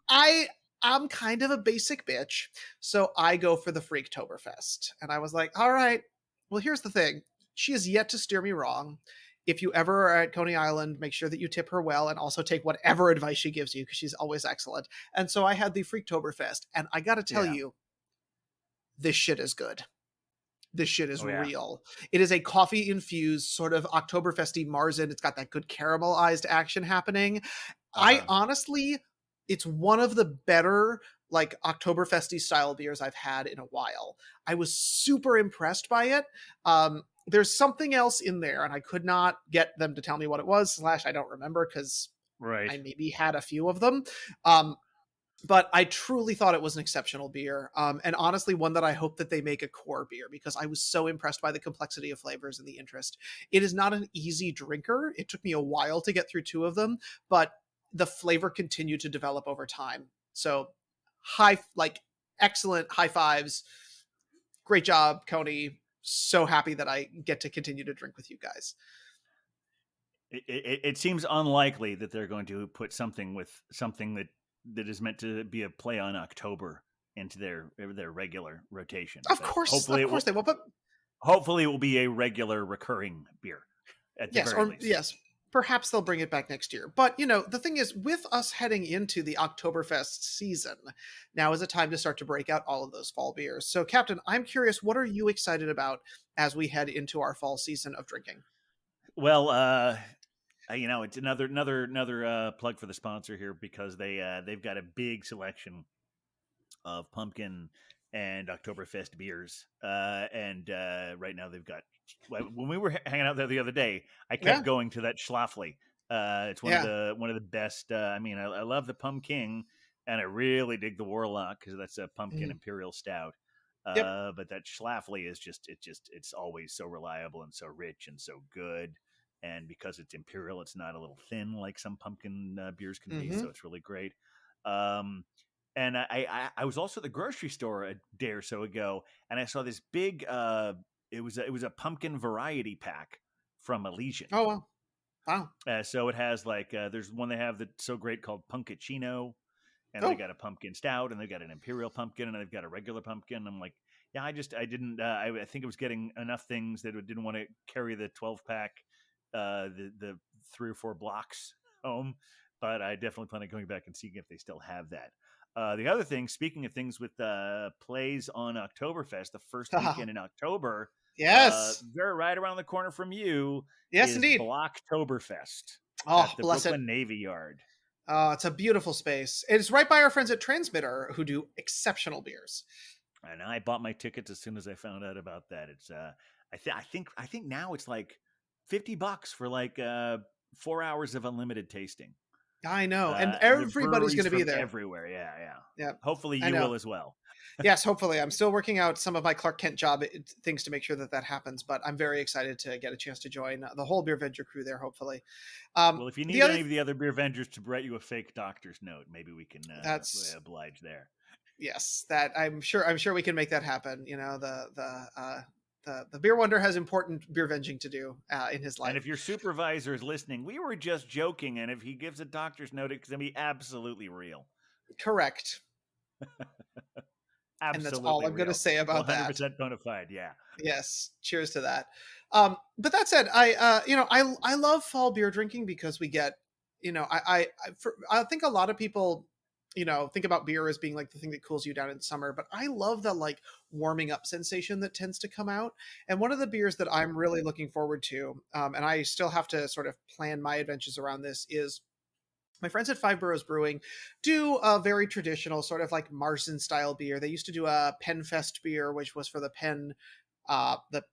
I'm kind of a basic bitch, so I go for the Freaktoberfest. And I was like, all right, well, here's the thing. She has yet to steer me wrong. If you ever are at Coney Island, make sure that you tip her well and also take whatever advice she gives you, because she's always excellent. And so I had the Freaktoberfest, and I got to tell you, this shit is good. This shit is real. It is a coffee infused sort of Oktoberfesty Marzen. It's got that good caramelized action happening. I honestly, it's one of the better like Oktoberfesty style beers I've had in a while. I was super impressed by it. There's something else in there, and I could not get them to tell me what it was, / I don't remember, because I maybe had a few of them. But I truly thought it was an exceptional beer. And honestly, one that I hope that they make a core beer, because I was so impressed by the complexity of flavors and the interest. It is not an easy drinker. It took me a while to get through two of them, but the flavor continued to develop over time. So excellent high fives. Great job, Coney. So happy that I get to continue to drink with you guys. It seems unlikely that they're going to put something that is meant to be a play on October into their regular rotation. Of course they will. But hopefully it will be a regular recurring beer at the very least. Yes. Perhaps they'll bring it back next year. But, the thing is, with us heading into the Oktoberfest season, now is a time to start to break out all of those fall beers. So, Captain, I'm curious, what are you excited about as we head into our fall season of drinking? Well, it's another plug for the sponsor here, because they've got a big selection of pumpkin and Oktoberfest beers. And right now they've got, when we were hanging out there the other day, I kept going to that Schlafly. It's one of the best. I love the pumpkin, and I really dig the Warlock, because that's a pumpkin imperial stout. But that Schlafly is it's always so reliable and so rich and so good. And because it's imperial, it's not a little thin like some pumpkin beers can be. So it's really great. And I was also at the grocery store a day or so ago, and I saw this big. It was a pumpkin variety pack from Elysian. Oh wow! So it has there's one they have that's so great called Punkacino, and they got a pumpkin stout, and they've got an imperial pumpkin, and they've got a regular pumpkin. I'm like, yeah, I didn't. I think it was getting enough things that it didn't want to carry the 12-pack, the 3 or 4 blocks home, but I definitely plan on going back and seeing if they still have that. The other thing, speaking of things with plays on Oktoberfest, the first weekend in October, they're right around the corner from you. Yes, indeed. Blocktoberfest at the Brooklyn Navy Yard. It's a beautiful space. It's right by our friends at Transmitter, who do exceptional beers. And I bought my tickets as soon as I found out about that. It's I think now it's like $50 for 4 hours of unlimited tasting. I know, and everybody's going to be there everywhere. Yeah. Hopefully you will as well. Yes, hopefully. I'm still working out some of my Clark Kent job things to make sure that happens, but I'm very excited to get a chance to join the whole Beer Venger crew there, hopefully. Well, if you need any of the other Beer Vengers to write you a fake doctor's note, maybe we can oblige there. Yes, that I'm sure we can make that happen. You know, the beer wonder has important beer venging to do in his And life. if your supervisor is listening, we were just joking. And if he gives a doctor's note, it's going to be absolutely real. Correct. And that's all Absolutely I'm going to real. say about that. 100% bona fide. Yeah. Yes, cheers to that. But that said, I love fall beer drinking because we get, I think a lot of people, think about beer as being like the thing that cools you down in summer, but I love that like warming up sensation that tends to come out. And one of the beers that I'm really looking forward to, and I still have to sort of plan my adventures around this, is my friends at Five Boroughs Brewing do a very traditional sort of like Marzen style beer. They used to do a Penn Fest beer, which was for the Penn, uh, the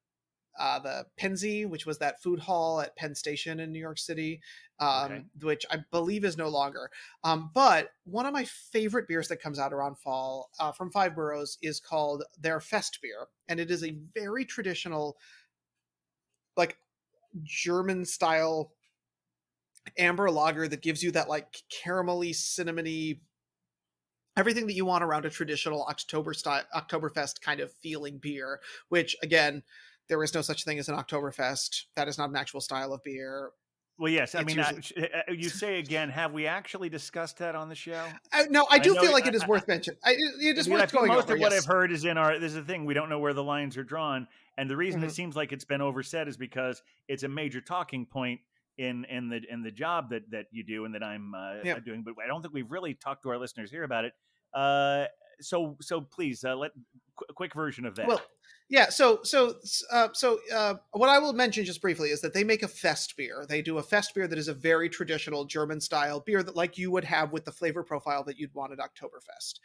the Penzi, which was that food hall at Penn Station in New York City, Okay. which I believe is no longer. But one of my favorite beers that comes out around fall from Five Boroughs is called their Fest beer, and it is a very traditional, like German style amber lager that gives you that like caramelly, cinnamony, everything that you want around a traditional Oktoberfest kind of feeling beer. Which again, there is no such thing as an Oktoberfest. That is not an actual style of beer. Well, yes. I It's mean, usually you say again, have we actually discussed that on the show? no. I I do know. feel like it is worth mention. It is Because I worth feel going most over. of what I've Yes. heard is in our. This is the thing, we don't know where the lines are drawn, and the reason it Mhm. seems like it's been oversaid is because it's a major talking point in the job that you do and that I'm Yeah. doing. But I don't think we've really talked to our listeners here about it. So please let quick version of that. Well, yeah. So what I will mention just briefly is that they make a fest beer. They do a fest beer that is a very traditional German style beer that, like, you would have with the flavor profile that you'd want at Oktoberfest.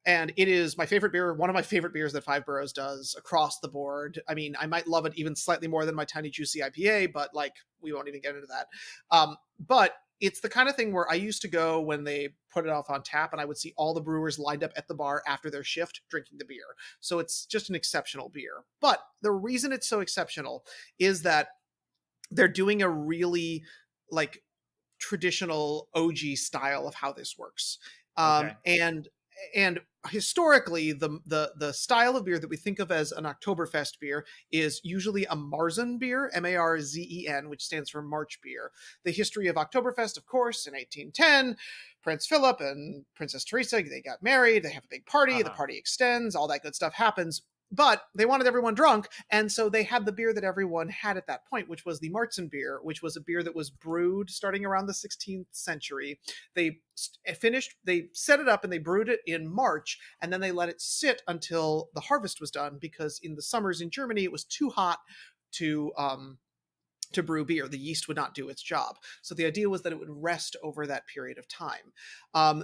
And it is my favorite beer, one of my favorite beers that Five Boroughs does across the board. I mean, I might love it even slightly more than my Tiny Juicy IPA, but like, we won't even get into that. But it's the kind of thing where I used to go when they put it off on tap, and I would see all the brewers lined up at the bar after their shift drinking the beer. So it's just an exceptional beer. But the reason it's so exceptional is that they're doing a really like traditional OG style of how this works. Okay. And historically, the style of beer that we think of as an Oktoberfest beer is usually a Marzen beer, Marzen, which stands for March beer. The history of Oktoberfest, of course, in 1810, Prince Philip and Princess Teresa, they got married, they have a big party, the Uh-huh. party extends, all that good stuff happens. But they wanted everyone drunk, and so they had the beer that everyone had at that point, which was the Marzen beer, which was a beer that was brewed starting around the 16th century. They set it up and they brewed it in March, and then they let it sit until the harvest was done, because in the summers in Germany it was too hot to brew beer. The yeast would not do its job. So the idea was that it would rest over that period of time.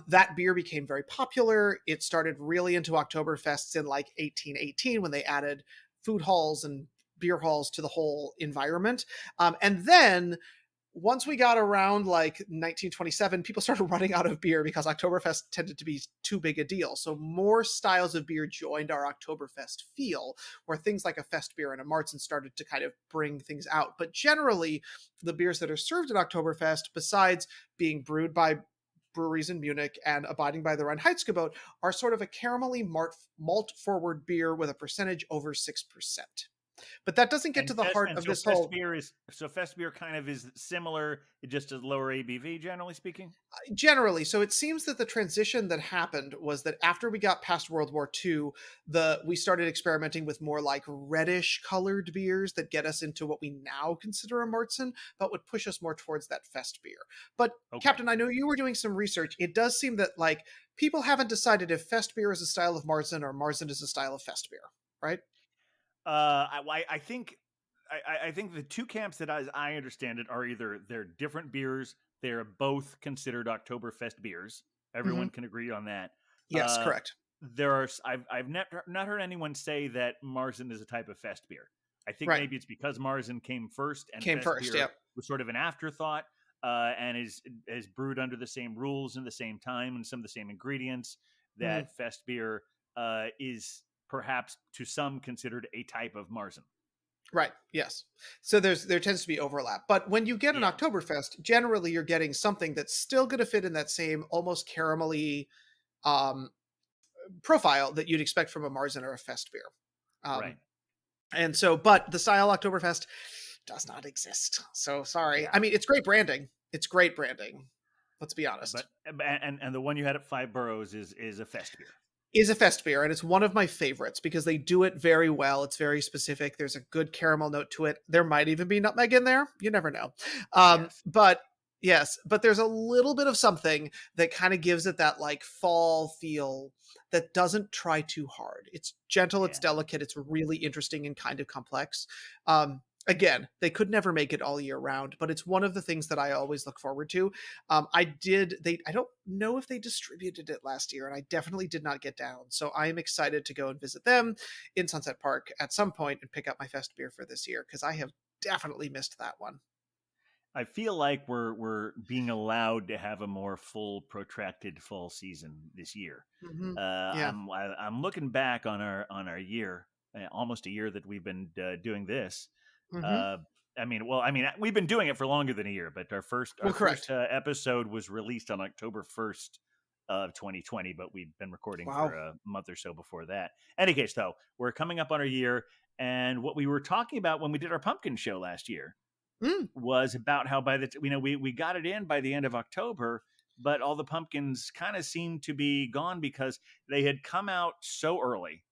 That beer became very popular. It started really into Oktoberfests in like 1818 when they added food halls and beer halls to the whole environment. And then once we got around like 1927, people started running out of beer because Oktoberfest tended to be too big a deal. So more styles of beer joined our Oktoberfest feel, where things like a Fest beer and a Marzen started to kind of bring things out. But generally, the beers that are served at Oktoberfest, besides being brewed by breweries in Munich and abiding by the Reinheitsgebot, are sort of a caramelly malt forward beer with a percentage over 6%. But that doesn't get to the heart of So this whole. Fest beer kind of is similar, just as lower ABV, generally speaking. Generally, so it seems that the transition that happened was that after we got past World War II, we started experimenting with more like reddish colored beers that get us into what we now consider a Marzen, but would push us more towards that Fest beer. But Okay. Captain, I know you were doing some research. It does seem that like people haven't decided if Fest beer is a style of Marzen or Marzen is a style of Fest beer, right? I think I think the two camps that I understand it are either they're different beers. They're both considered Oktoberfest beers. Mm-hmm. Everyone can agree on that. Yes, Uh, correct. I've not heard anyone say that Marzen is a type of Fest beer. I think Right. maybe it's because Marzen came first and Came Fest first, beer yep. was sort of an afterthought, and is brewed under the same rules and the same time and some of the same ingredients Mm-hmm. that Fest beer is perhaps to some considered a type of Marzen. Right. Yes. So there tends to be overlap, but when you get an Yeah. Oktoberfest, generally you're getting something that's still going to fit in that same almost caramelly, um, profile that you'd expect from a Marzen or a Fest beer. Right. And so, but the style Oktoberfest does not exist. So sorry. Yeah. I mean, it's great branding. It's great branding. Let's be honest. But and the one you had at Five Boroughs is a fest beer. Is a Fest beer, and it's one of my favorites because they do it very well. It's very specific. There's a good caramel note to it. There might even be nutmeg in there. You never know. Yes. But yes, but there's a little bit of something that kind of gives it that like fall feel that doesn't try too hard. It's gentle, it's Yeah. delicate, it's really interesting and kind of complex. Again, they could never make it all year round, but it's one of the things that I always look forward to. I don't know if they distributed it last year, and I definitely did not get down. So I am excited to go and visit them in Sunset Park at some point and pick up my Fest beer for this year because I have definitely missed that one. I feel like we're being allowed to have a more full, protracted fall season this year. Mhm. Uh, Yeah. I'm looking back on our year, almost a year that we've been doing this. Mhm. Uh, we've been doing it for longer than a year, but our first Well, correct. episode was released on October 1st of 2020, but we'd been recording for Wow. a month or so before that. Any case, though, we're coming up on our year, and what we were talking about when we did our pumpkin show last year Mm, was about how we got it in by the end of October, but all the pumpkins kind of seemed to be gone because they had come out so early.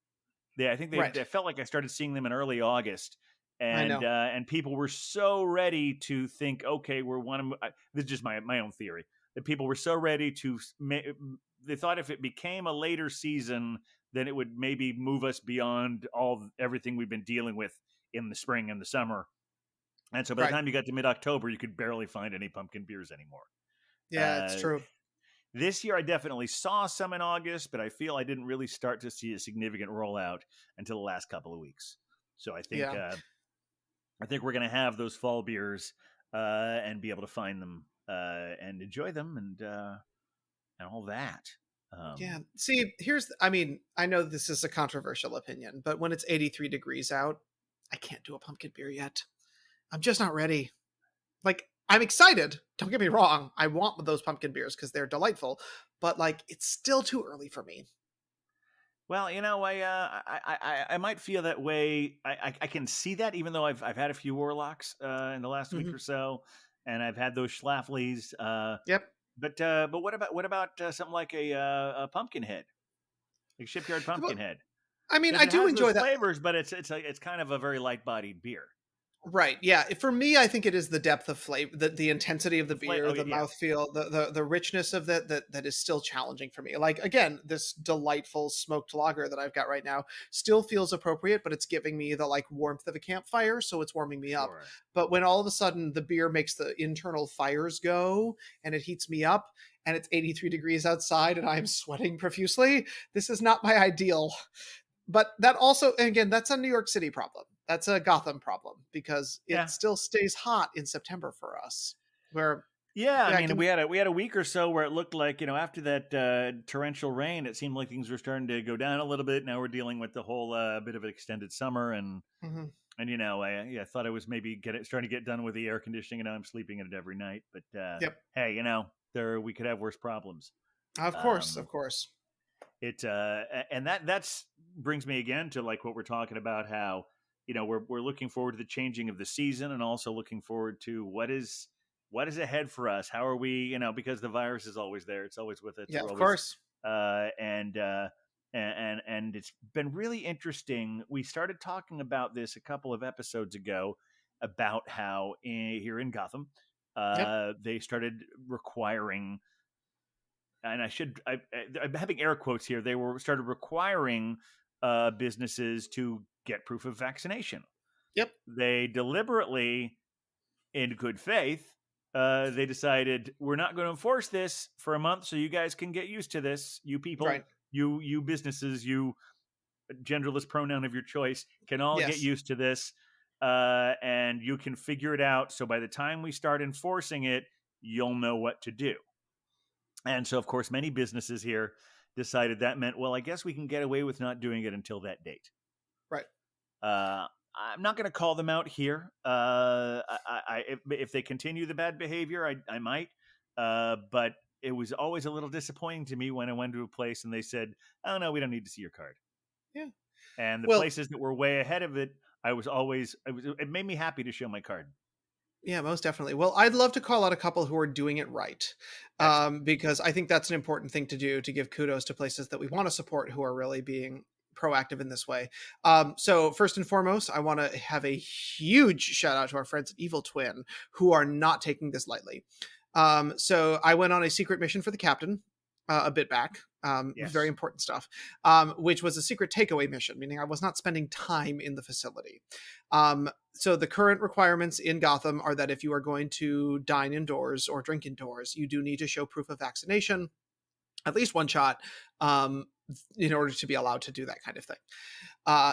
I think right. they felt like I started seeing them in early August, I know. and people were so ready to think, okay, we're one of this is just my own theory that people were so ready to they thought if it became a later season, then it would maybe move us beyond everything we've been dealing with in the spring and the summer. And so by the Right. time you got to mid October, you could barely find any pumpkin beers anymore. Yeah, it's Uh, true. this year, I definitely saw some in August, but I feel I didn't really start to see a significant rollout until the last couple of weeks. So Yeah. I think we're going to have those fall beers and be able to find them and enjoy them and all that. Yeah. See, I mean, I know this is a controversial opinion, but when it's 83 degrees out, I can't do a pumpkin beer yet. I'm just not ready. Like, I'm excited. Don't get me wrong. I want those pumpkin beers because they're delightful, but like, it's still too early for me. Well, I might feel that way. I can see that, even though I've had a few Warlocks in the last week Mhm. or so, and I've had those Schlaflies. Yep. But what about something like a Pumpkinhead, like Shipyard Well, Pumpkinhead, I mean, because I it do has those enjoy that. flavors, but it's kind of a very light bodied beer. Right. Yeah. For me, I think it is the depth of flavor, the intensity of the The flavor, beer, oh the yeah, mouthfeel, the richness of that is still challenging for me. Like again, this delightful smoked lager that I've got right now still feels appropriate, but it's giving me the like warmth of a campfire, so it's warming me up. sure. But when all of a sudden the beer makes the internal fires go and it heats me up and it's 83 degrees outside and I'm sweating profusely, this is not my ideal. But that also, and again, that's a New York City problem. That's a Gotham problem because it Yeah, still stays hot in September for us. Where yeah. I I mean, can, we had a week or so where it looked like after that torrential rain, it seemed like things were starting to go down a little bit. Now we're dealing with the whole bit of an extended summer Mhm. and I thought I was maybe starting to get done with the air conditioning, and now I'm sleeping in it every night. But Yep, hey, there we could have worse problems. of course, of Um, course. and that's brings me again to like what we're talking about, how we're looking forward to the changing of the season, and also looking forward to what is ahead for us. How are we? Because the virus is always there; it's always with us. Yeah, We're of always course. uh, and uh, and it's been really interesting. We started talking about this a couple of episodes ago about how here in Gotham, Yep, they started requiring, and I'm having air quotes here. They were started requiring businesses to get proof of vaccination. yep, They deliberately, in good faith, they decided we're not going to enforce this for a month, so you guys can get used to this. You people, right. you businesses, you genderless pronoun of your choice, can all get Yes, used to this, and you can figure it out. So by the time we start enforcing it, you'll know what to do. And so, of course, many businesses here decided that meant, well, I guess we can get away with not doing it until that date. right. Uh, I'm not going to call them out here. If they continue the bad behavior, I might. But it was always a little disappointing to me when I went to a place and they said, "Oh no, we don't need to see your card." Yeah. And the Well, places that were way ahead of it, it made me happy to show my card. yeah, most definitely. Well, I'd love to call out a couple who are doing it right, Excellent. because I think that's an important thing to do, to give kudos to places that we want to support who are really being proactive in this way. So first and foremost, I want to have a huge shout out to our friends at Evil Twin, who are not taking this lightly. So I went on a secret mission for the captain a bit back. Very Yes. important stuff, which was a secret takeaway mission, meaning I was not spending time in the facility. So the current requirements in Gotham are that if you are going to dine indoors or drink indoors, you do need to show proof of vaccination, at least one shot, in order to be allowed to do that kind of thing.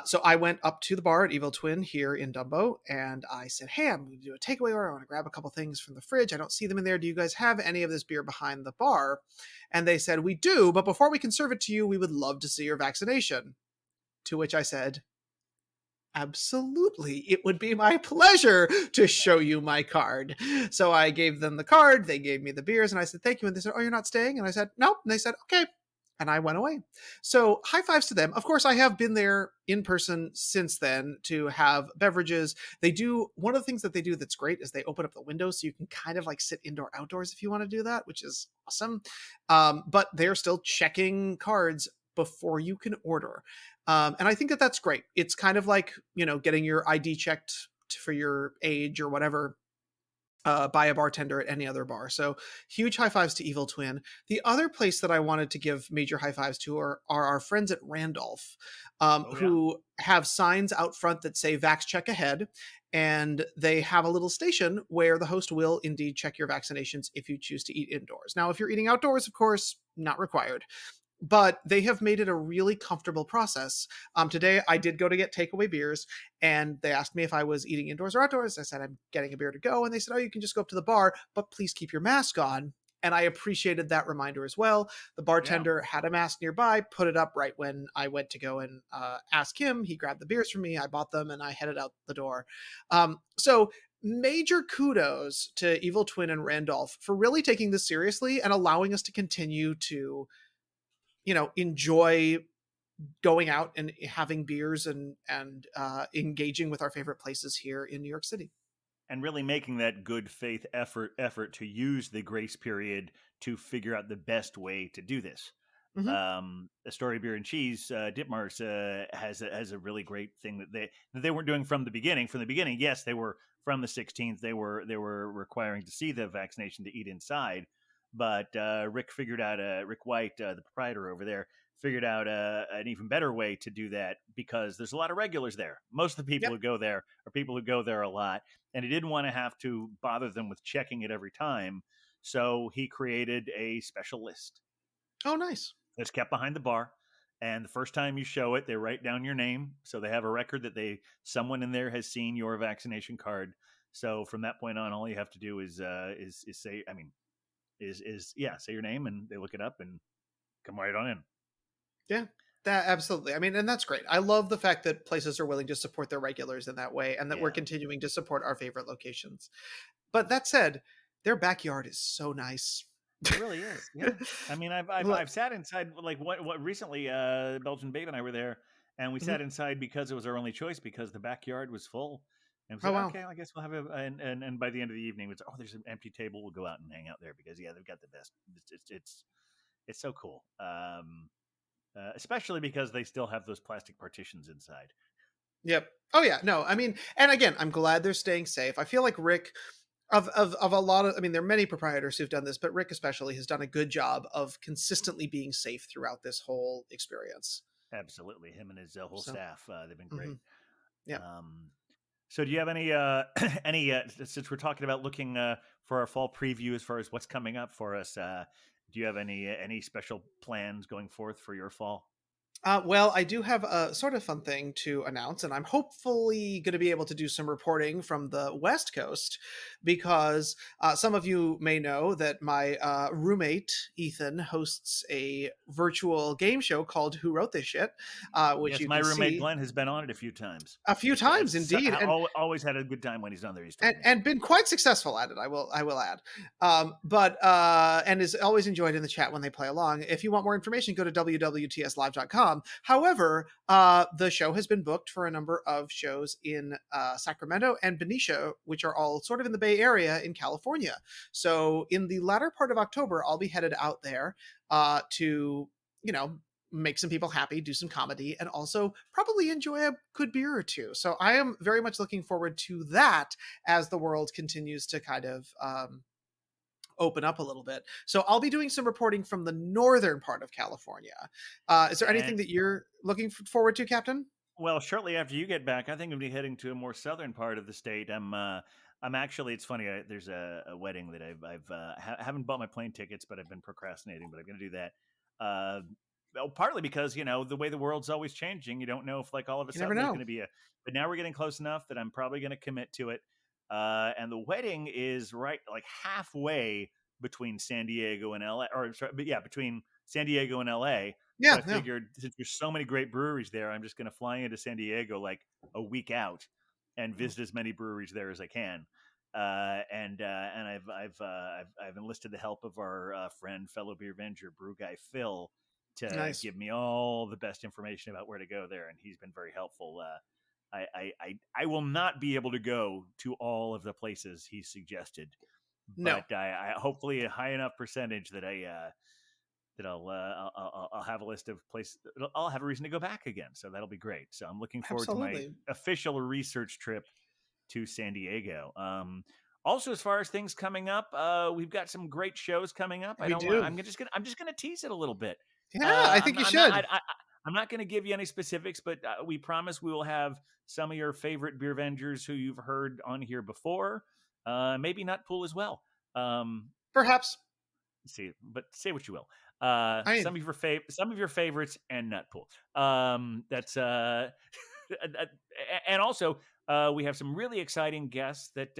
So I went up to the bar at Evil Twin here in Dumbo, and I said, "Hey, I'm going to do a takeaway order. I want to grab a couple things from the fridge. I don't see them in there. Do you guys have any of this beer behind the bar?" And they said, "We do, but before we can serve it to you, we would love to see your vaccination." To which I said, "Absolutely. It would be my pleasure to show you my card." So I gave them the card. They gave me the beers, and I said, "Thank you." And they said, "Oh, you're not staying?" And I said, "No." And they said, "Okay." And I went away. So high fives to them. Of course, I have been there in person since then to have beverages. They do, one of the things that they do that's great is they open up the windows so you can kind of like sit indoor outdoors if you want to do that, which is awesome. But they're still checking cards before you can order. And I think that that's great. It's kind of like, getting your ID checked for your age or whatever, by a bartender at any other bar. So huge high fives to Evil Twin. The other place that I wanted to give major high fives to are our friends at Randolph, Oh yeah. who have signs out front that say "Vax check ahead." And they have a little station where the host will indeed check your vaccinations if you choose to eat indoors. Now, if you're eating outdoors, of course, not required, but they have made it a really comfortable process. Today, I did go to get takeaway beers, and they asked me if I was eating indoors or outdoors. I said, "I'm getting a beer to go." And they said, "Oh, you can just go up to the bar, but please keep your mask on." And I appreciated that reminder as well. The Yeah. bartender had a mask nearby, put it up right when I went to go and ask him. He grabbed the beers from me, I bought them, and I headed out the door. So major kudos to Evil Twin and Randolph for really taking this seriously and allowing us to continue to enjoy going out and having beers and engaging with our favorite places here in New York City. And really making that good faith effort to use the grace period to figure out the best way to do this. Hmm. Astoria Beer and Cheese, Ditmars has a really great thing that they weren't doing from the beginning. From the beginning, yes, they were from the 16th. They were requiring to see the vaccination to eat inside, but Rick White, the proprietor over there, figured out an even better way to do that because there's a lot of regulars there. Most of the people Yep. who go there are people who go there a lot, and he didn't want to have to bother them with checking it every time. So he created a special list Oh, nice. that's kept behind the bar. And the first time you show it, they write down your name, so they have a record that someone in there has seen your vaccination card. So from that point on, all you have to do is say, say your name, and they look it up and come right on in. Yeah, that absolutely. I mean, and that's great. I love the fact that places are willing to support their regulars in that way, and that we're Yeah, continuing to support our favorite locations. But that said, their backyard is so nice. it really is. Yeah, I mean, Look, I've sat inside like what recently. Belgian Babe and I were there, and we mhm. sat inside because it was our only choice because the backyard was full. And we Oh said, wow. okay, I guess we'll have and by the end of the evening, we said, oh, there's an empty table. We'll go out and hang out there because yeah, they've got the best. It's so cool. Especially because they still have those plastic partitions inside. Yep. Oh yeah. No, I mean, and again, I'm glad they're staying safe. I feel like Rick, of a lot of, I mean, there are many proprietors who've done this, but Rick especially has done a good job of consistently being safe throughout this whole experience. Absolutely, him and his whole So, staff, they've been great. mhm. Yeah. So, do you have any since we're talking about looking for our fall preview as far as what's coming up for us? Do you have any special plans going forth for your fall? Well, I do have a sort of fun thing to announce, and I'm hopefully going to be able to do some reporting from the West Coast because some of you may know that my roommate, Ethan, hosts a virtual game show called Who Wrote This Shit, which Yes, you my can roommate see Glenn has been on it a few times. a few times indeed. And Always had a good time when he's on there. He's told and, me. and been quite successful at it. I will add, but and is always enjoyed in the chat when they play along. If you want more information, go to www.tslive.com. However, the show has been booked for a number of shows in Sacramento and Benicia, which are all sort of in the Bay Area in California. So in the latter part of October, I'll be headed out there to make some people happy, do some comedy, and also probably enjoy a good beer or two. So I am very much looking forward to that as the world continues to kind of open up a little bit. So I'll be doing some reporting from the northern part of California. Is there anything And that you're looking forward to, Captain? well, shortly after you get back, I think I'm gonna be heading to a more southern part of the state. I'm actually. It's funny. There's a wedding that haven't bought my plane tickets, but I've been procrastinating. But I'm going to do that. Uh, well, partly because the way the world's always changing. You don't know if like all of a You never sudden there's know. going to be a. But now we're getting close enough that I'm probably going to commit to it. And the wedding is right like halfway between San Diego and LA, or sorry, but yeah, between San Diego and LA. So Yeah, I yeah. figured since there's so many great breweries there, I'm just going to fly into San Diego like a week out and visit as many breweries there as I can. And I've enlisted the help of our friend, fellow beer venger, brew guy Phil, to Nice. give me all the best information about where to go there, and he's been very helpful. I will not be able to go to all of the places he suggested, No, but I hopefully a high enough percentage that I'll have a list of places. I'll have a reason to go back again, so that'll be great. So I'm looking forward to my absolutely. official research trip to San Diego. Also, as far as things coming up, we've got some great shows coming up. I We don't want. do. I'm just gonna tease it a little bit. Yeah, I think you should. I'm not going to give you any specifics, but we promise we will have some of your favorite beer vengers who you've heard on here before. Maybe Nutpool as well. Perhaps. See, but say what you will. I mean, Some of your favorites and Nutpool. That's and also we have some really exciting guests that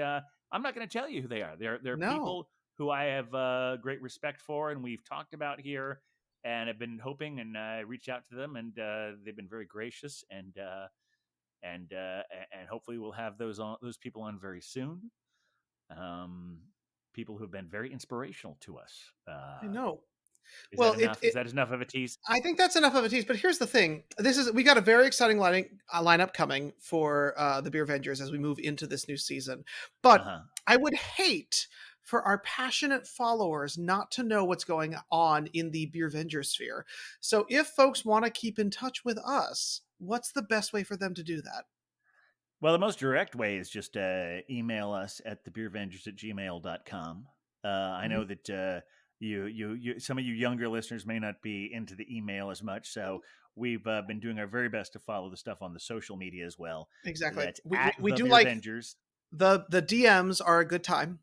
I'm not going to tell you who they are. They're no. people who I have great respect for, and we've talked about here, and have been hoping, and I reached out to them, and they've been very gracious, and hopefully we'll have those people on very soon. People who have been very inspirational to us. I know. Is that Well, enough? Is that enough of a tease? I think that's enough of a tease. But here's the thing: we got a very exciting lineup coming for the Beer Vengers as we move into this new season. But Uh-huh. I would hate for our passionate followers not to know what's going on in the Beer Venger sphere. So if folks want to keep in touch with us, what's the best way for them to do that? Well, the most direct way is just email us at thebeervengers@gmail.com. I know Mhm. that you some of you younger listeners may not be into the email as much, so we've been doing our very best to follow the stuff on the social media as well. Exactly. That's We at we the do Beer like Vengers. the DMs are a good time.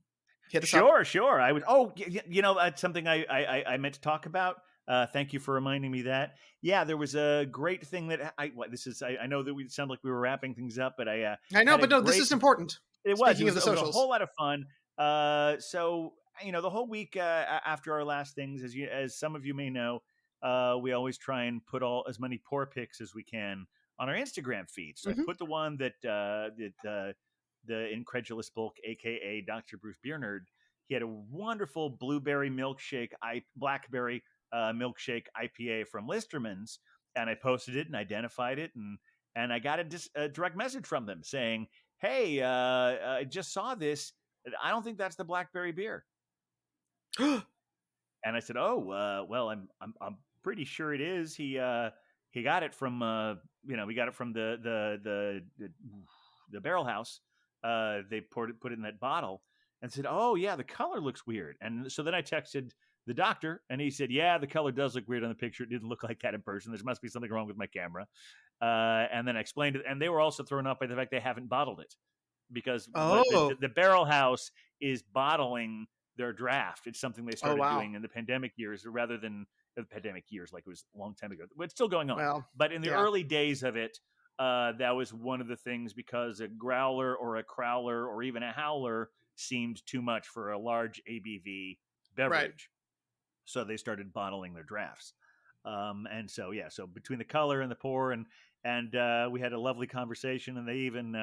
Hit us up. Sure. I was. Oh, that's something I meant to talk about. Thank you for reminding me that. Yeah, there was a great thing that I know that we sound like we were wrapping things up, but I I know, had a but no, this great. is important. It was. Speaking of the It was a socials. whole lot of fun. So the whole week after our last things, as some of you may know, we always try and put as many pour pics as we can on our Instagram feed. So I Mhm. put the one that the incredulous bulk, aka Dr. Bruce Beer Nerd, he had a wonderful blueberry milkshake, blackberry milkshake IPA from Listerman's, and I posted it and identified it, and I got a direct message from them saying, "Hey, I just saw this. I don't think that's the blackberry beer." And I said, "Oh, well, I'm pretty sure it is. He got it from we got it from the barrel house. They put it in that bottle and said, "Oh yeah, the color looks weird." And so then I texted the doctor, and he said, "Yeah, the color does look weird on the picture. It didn't look like that in person. There must be something wrong with my camera." And then I explained it, and they were also thrown off by the fact they haven't bottled it because Oh, the barrel house is bottling their draft. It's something they Oh, started wow. doing in the pandemic years, rather than the pandemic years, like it was a long time ago. But it's still going on. Well, But in the yeah. early days of it, that was one of the things, because a growler or a crowler or even a howler seemed too much for a large ABV beverage. So they started bottling their drafts. And so, yeah, so between the color and the pour, and we had a lovely conversation, and they even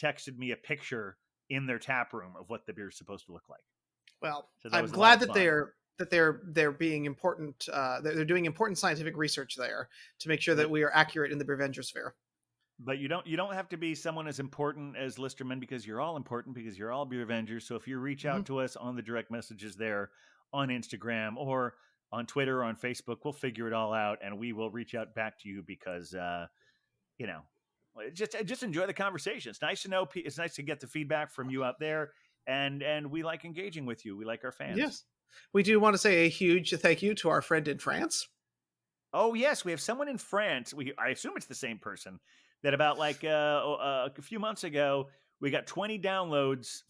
texted me a picture in their tap room of what the beer is supposed to look like. Well, So that I'm was a lot glad of that fun. they're being important. They're doing important scientific research there to make sure that But we are accurate in the Beervenger sphere. But you don't have to be someone as important as Listerman, because you're all important, because you're all Beer Avengers. So if you reach out to us on the direct messages there on Instagram or on Twitter or on Facebook, we'll figure it all out, and we will reach out back to you, because just enjoy the conversation. It's nice to know. It's nice to get the feedback from you out there, and we like engaging with you. We like our fans. Yes, we do want to say a huge thank you to our friend in France. Oh yes, we have someone in France. I assume it's the same person that about a few months ago we got 20 downloads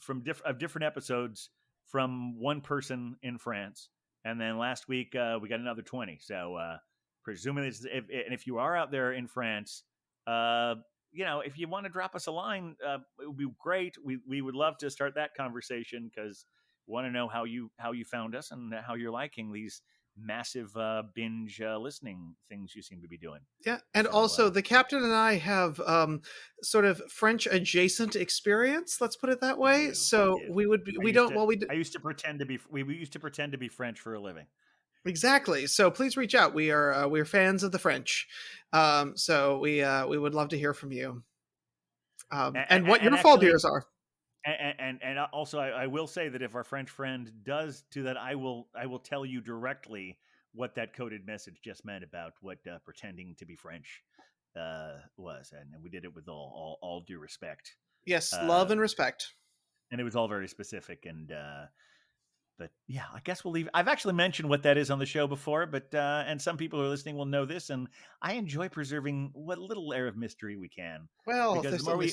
of different episodes from one person in France, and then last week we got another 20. So presuming if you are out there in France, if you want to drop us a line, it would be great. We would love to start that conversation, because we want to know how you found us and how you're liking these massive binge listening things you seem to be doing. Yeah, and also the captain and I have sort of French adjacent experience. Let's put it that way. We would be, I used to pretend to be. We used to pretend to be French for a living. Exactly. So please reach out. We're fans of the French. So we would love to hear from you. And what your fall beers are. And also, I will say that if our French friend does do that, I will tell you directly what that coded message just meant about what pretending to be French was, and we did it with all due respect. Yes, love and respect. And it was all very specific, but yeah, I guess we'll leave. I've actually mentioned what that is on the show before, but and some people who are listening will know this, and I enjoy preserving what little air of mystery we can. Well, because the more we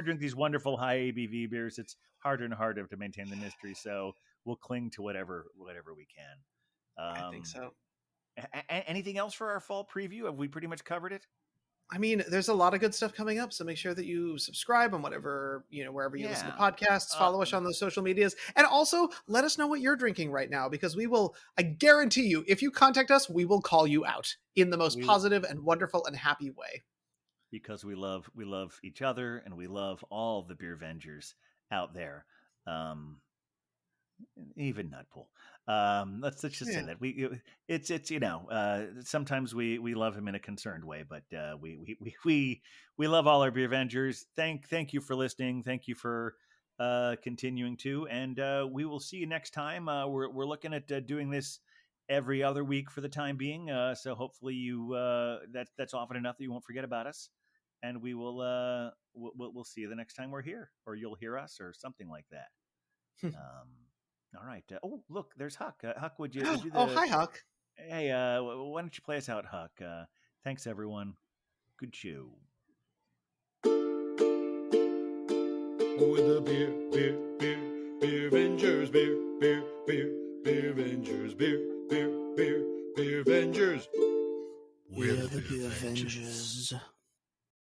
drink these wonderful high ABV beers, it's harder and harder to maintain the mystery. So we'll cling to whatever we can. I think so. Anything else for our fall preview? Have we pretty much covered it? I mean, there's a lot of good stuff coming up, so make sure that you subscribe on wherever wherever you listen to podcasts. Follow us on those social medias, and also let us know what you're drinking right now, because I guarantee you, if you contact us, we will call you out in the most positive and wonderful and happy way. Because we love each other, and we love all the Beer Avengers out there, even Nutpool. Let's just say that it's sometimes we love him in a concerned way, but we love all our Beer Avengers. Thank you for listening. Thank you for continuing to, and we will see you next time. We're looking at doing this every other week for the time being. So hopefully that's often enough that you won't forget about us, and we will we'll see you the next time we're here, or you'll hear us, or something like that. All right. Oh, look, there's Huck. Huck, would you do the... Oh, hi, Huck. Hey, why don't you play us out, Huck? Thanks, everyone. Good show. With the beer Avengers, beer Avengers, beer Avengers. We're the Beer Avengers.